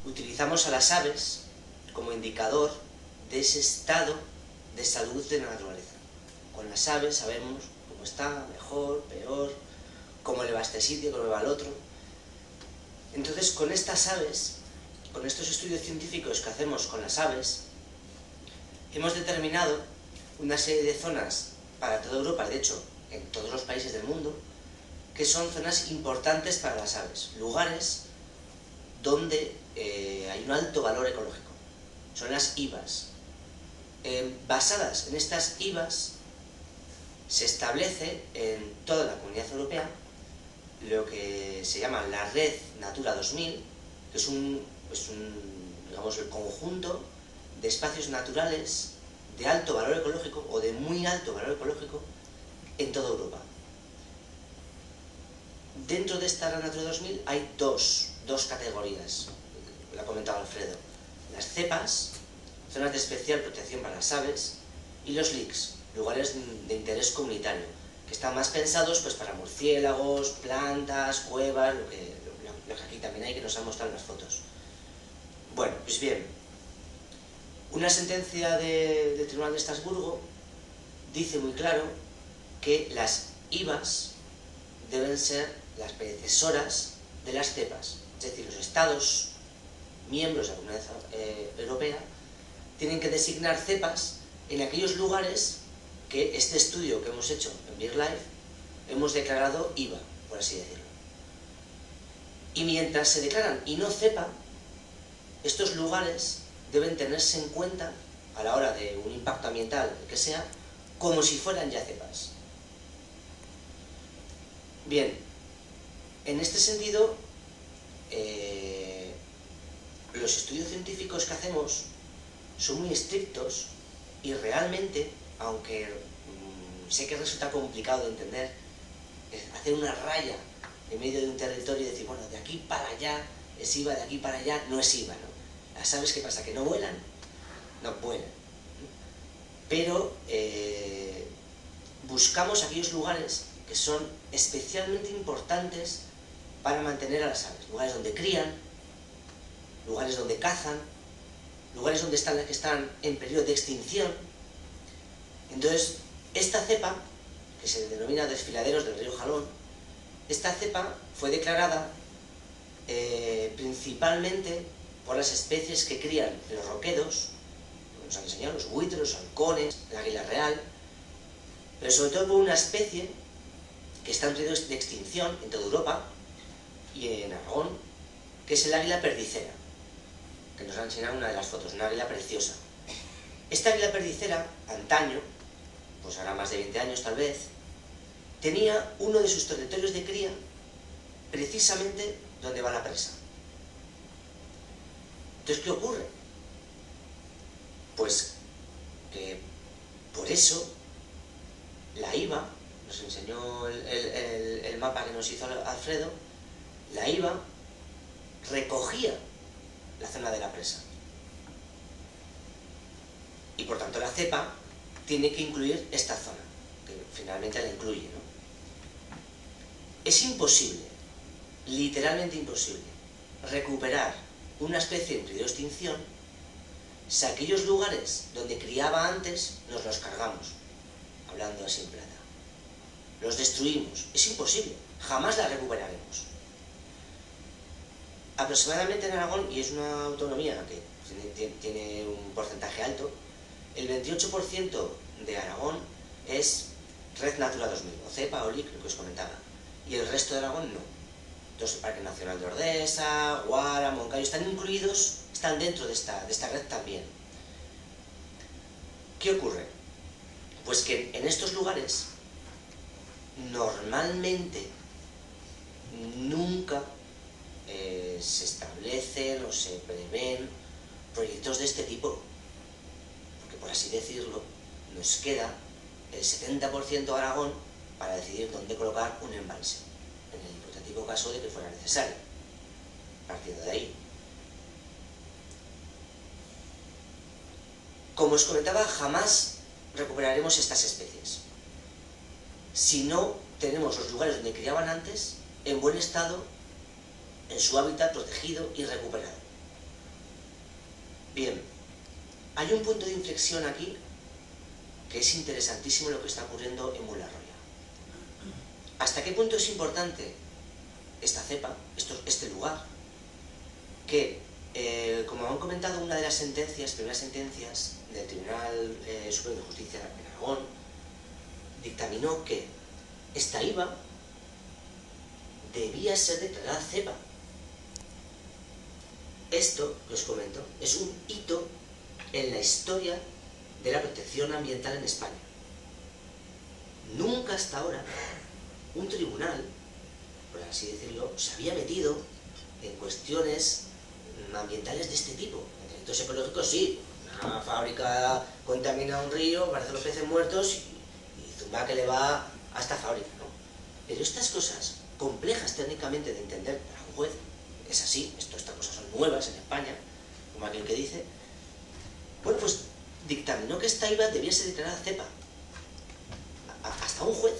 utilizamos a las aves como indicador de ese estado de salud de la naturaleza. Con las aves sabemos cómo está, mejor, peor, cómo le va a este sitio, cómo le va al otro. Entonces, con estas aves, con estos estudios científicos que hacemos con las aves, hemos determinado una serie de zonas para toda Europa, de hecho, en todos los países del mundo, que son zonas importantes para las aves, lugares donde hay un alto valor ecológico. Son las IVAs. Basadas en estas IVAs, se establece en toda la Comunidad Europea lo que se llama la Red Natura 2000, que es digamos, el conjunto de espacios naturales de alto valor ecológico o de muy alto valor ecológico en toda Europa. Dentro de esta Red Natura 2000 hay dos categorías, lo ha comentado Alfredo: las cepas, zonas de especial protección para las aves, y los LICs, lugares de interés comunitario, que están más pensados pues para murciélagos, plantas, cuevas, lo que aquí también hay, que nos han mostrado en las fotos. Bueno, pues bien, una sentencia del Tribunal de Estrasburgo dice muy claro que las IVAs deben ser las predecesoras de las cepas, es decir, los Estados miembros de la Comunidad Europea tienen que designar cepas en aquellos lugares que este estudio que hemos hecho en BirdLife hemos declarado IVA, por así decirlo. Y mientras se declaran y no cepa, estos lugares deben tenerse en cuenta a la hora de un impacto ambiental, el que sea, como si fueran ya cepas. Bien, en este sentido, los estudios científicos que hacemos son muy estrictos y realmente, aunque sé que resulta complicado de entender, hacer una raya en medio de un territorio y decir, bueno, de aquí para allá es IVA, de aquí para allá no es IVA, ¿no? Las aves, ¿qué pasa? ¿Que no vuelan? No vuelan. Pero buscamos aquellos lugares que son especialmente importantes para mantener a las aves. Lugares donde crían, lugares donde cazan, lugares donde están en periodo de extinción. Entonces, esta cepa, que se denomina desfiladeros del río Jalón, esta cepa fue declarada principalmente por las especies que crían en los roquedos, como nos han enseñado, los buitres, los halcones, el águila real, pero sobre todo por una especie que está en periodo de extinción en toda Europa y en Aragón, que es el águila perdicera, que nos han enseñado una de las fotos, una águila preciosa. Esta águila perdicera, antaño, pues ahora más de 20 años tal vez, tenía uno de sus territorios de cría precisamente donde va la presa. Entonces, ¿qué ocurre? Pues que por eso la IVA, nos enseñó el mapa que nos hizo Alfredo, la IVA recogía la zona de la presa. Y por tanto la cepa tiene que incluir esta zona, que finalmente la incluye, ¿no? Es imposible, literalmente imposible, recuperar una especie en peligro de extinción si aquellos lugares donde criaba antes nos los cargamos, hablando así en plata. Los destruimos, es imposible, jamás la recuperaremos. Aproximadamente en Aragón, y es una autonomía que tiene un porcentaje alto, el 28% de Aragón es Red Natura 2000, o CEPA o LIC, lo que os comentaba, y el resto de Aragón no. Entonces el Parque Nacional de Ordesa, Guara, Moncayo, están incluidos, están dentro de esta red también. ¿Qué ocurre? Pues que en estos lugares normalmente nunca se establecen o se prevén proyectos de este tipo, porque por así decirlo nos queda el 70% de Aragón para decidir dónde colocar un embalse, en el hipotético caso de que fuera necesario. Partiendo de ahí, como os comentaba, jamás recuperaremos estas especies si no tenemos los lugares donde criaban antes en buen estado, en su hábitat protegido y recuperado. Bien, hay un punto de inflexión aquí que es interesantísimo lo que está ocurriendo en Mularroya. ¿Hasta qué punto es importante esta cepa, este lugar? Que, como han comentado, una de las primeras sentencias del Tribunal Supremo de Justicia en Aragón, dictaminó que esta IVA debía ser declarada cepa. Esto que os comento es un hito en la historia de la protección ambiental en España. Nunca hasta ahora un tribunal, por así decirlo, se había metido en cuestiones ambientales de este tipo. En delitos ecológicos sí, una fábrica contamina un río, aparecen los peces muertos y zumba que le va a esta fábrica, ¿no? Pero estas cosas complejas técnicamente de entender para un juez, es así, estas cosas son nuevas en España, como aquel que dice, bueno, pues dictaminó que esta IVA debía ser declarada cepa. Hasta un juez,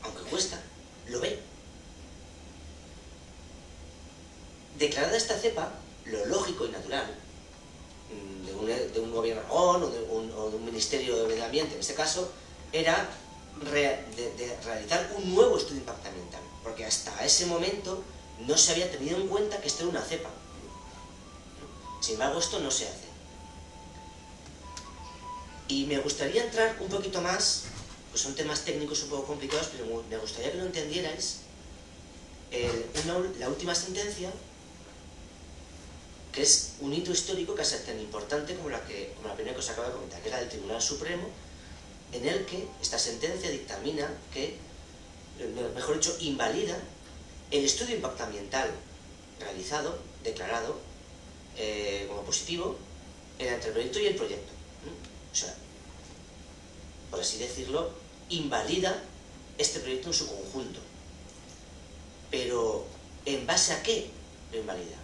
aunque cuesta, lo ve. Declarada esta cepa, lo lógico y natural de un gobierno Aragón o de un ministerio de medio ambiente, en este caso, era de realizar un nuevo estudio de impacto ambiental, porque hasta ese momento no se había tenido en cuenta que esto era una cepa. Sin embargo, esto no se hace. Y me gustaría entrar un poquito más, pues son temas técnicos un poco complicados, pero me gustaría que lo entendierais. La última sentencia, que es un hito histórico casi tan importante como la primera que os acabo de comentar, que es la del Tribunal Supremo, en el que esta sentencia dictamina que, mejor dicho, invalida el estudio de impacto ambiental realizado, declarado como positivo en el anteproyecto y el proyecto. O sea, por así decirlo, invalida este proyecto en su conjunto. Pero, ¿en base a qué lo invalida?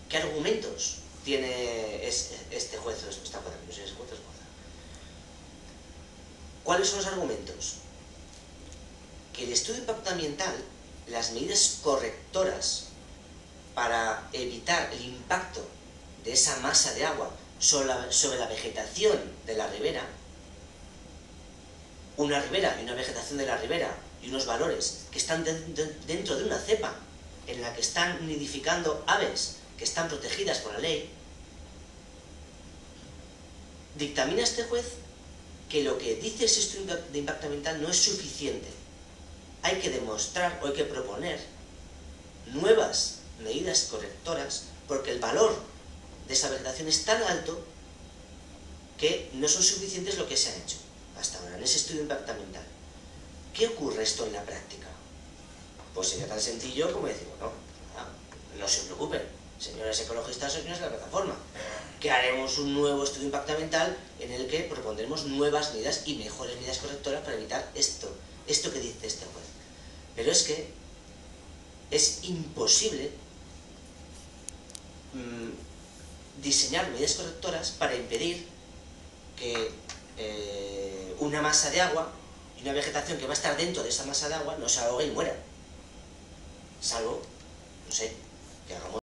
¿Qué argumentos tiene este juez o esta jueza? No sé si es juez o es jueza. ¿Cuáles son los argumentos? Que el estudio de impacto ambiental, las medidas correctoras para evitar el impacto de esa masa de agua sobre la vegetación de la ribera, una ribera y una vegetación de la ribera y unos valores que están dentro de una cepa en la que están nidificando aves que están protegidas por la ley, dictamina este juez que lo que dice ese estudio de impacto ambiental no es suficiente. Hay que demostrar o hay que proponer nuevas medidas correctoras porque el valor de esa vegetación es tan alto que no son suficientes lo que se ha hecho hasta ahora en ese estudio de impacto ambiental. ¿Qué ocurre esto en la práctica? Pues sería tan sencillo como decir, bueno, no se preocupen, señores ecologistas o señores de la plataforma, que haremos un nuevo estudio de impacto ambiental en el que propondremos nuevas medidas y mejores medidas correctoras para evitar esto que dice este juez. Pero es que es imposible diseñar medidas correctoras para impedir que una masa de agua y una vegetación que va a estar dentro de esa masa de agua no se ahogue y muera. Salvo, no sé, que hagamos